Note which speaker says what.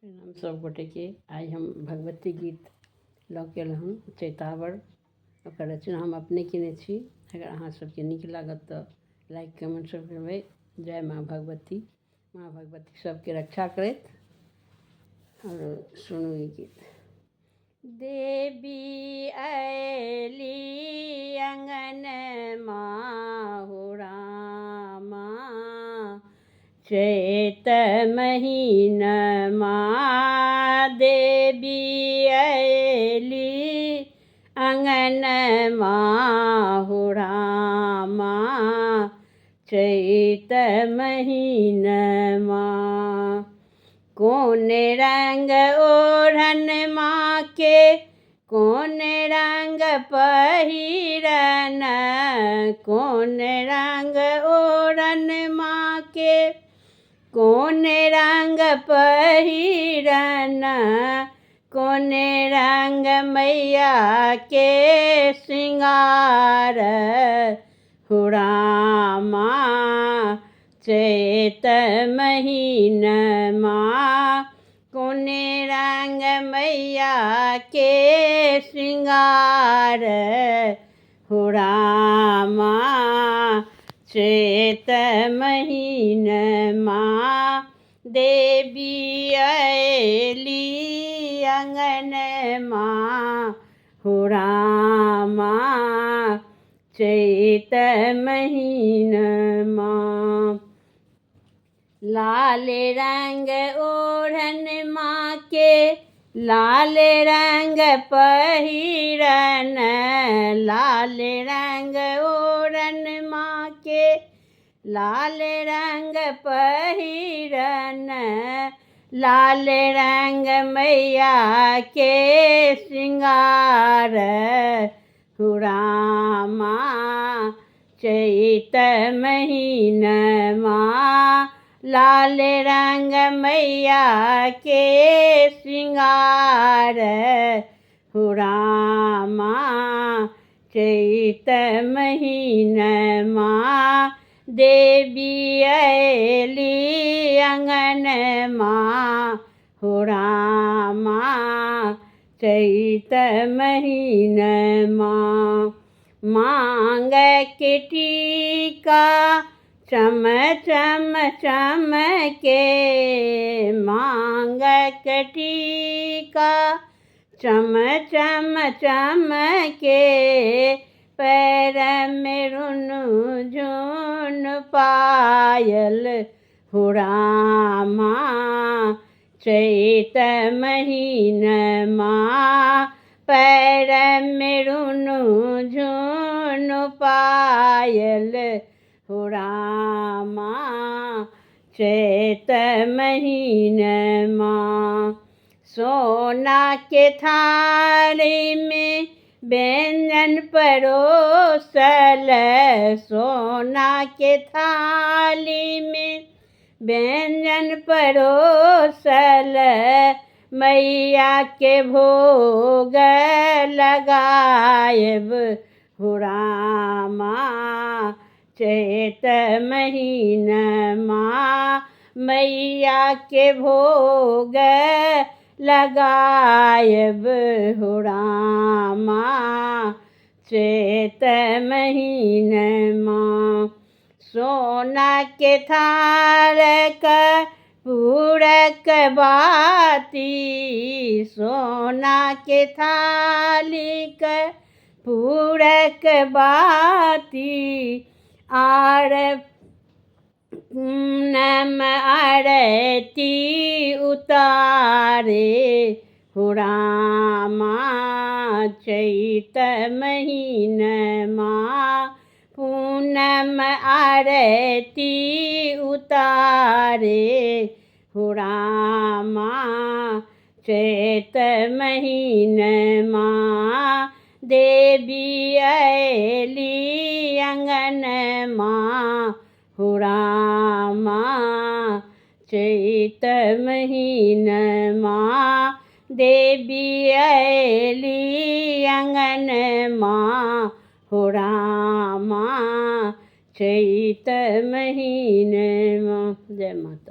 Speaker 1: प्रणाम सब गोटे के। आई हम भगवती गीत लऽ के एलहुँ चैतावर। ओकर रचना हम अपने केने छी। अगर अहाँ सबके नीक लागत तऽ लाइक कमेंट सब करबै। जय माँ भगवती। माँ भगवती सबके रक्षा करैत। और सुनू ई गीत। देवी अयली अंगन माँ रामा, चैत महीनमा देवी अयली अंगन माँ रामा, चैत महीनमा। कौन रंग ओढ़न माँ के, कौन रंग पहिरन, कौन रंग ओढ़न माँ के, कौन रंग पहिरन, कौन रंग मैया के श्रृंगार रामा, चैत महीनमा। कौन रंग मैया के श्रृंगार रामा, चैत महीनमा। देवी अयली अंगन माँ रामा, चैत महीनमा। लाल रंग ओढ़न माँ के, लाल रंग पहिरन, लाल रंग ओढ़न माँ के, लाल रंग पहिरन, लाल रंग मैया के श्रृंगार रामा, चैत महीनमा। लाल रंग मैया के श्रृंगार रामा, चैत महीनमा। देवी अयली अंगन माँ रामा, चैत महीनमा। मांग के टीका चम चम चमके, मांग के टीका चम चम चमके, पैर में रुनु झुन पायल रामा, चैत महीनमा। पैर में रुनु झुन पायल रामा, चैत महीनमा। सोना के थाली में व्यंजन परोसल, सोना के थाली में व्यंजन परोसल, मैया के भोग लगायब रामा, चैत महीनमा। मैया के भोग लगायब रामा, चैत महीनमा। सोना के थाल का पूरक बाती, सोना के थाली का पूरक बाती, आर नम आरती उतारे रामा, चैत महीनमा। पूनम आरती उतारे रामा, चैत महीनमा। देवी अयली अंगन माँ रामा, चैत महीनमा। देवी अयली अंगन माँ रामा, चैत महीनमा। जय माता।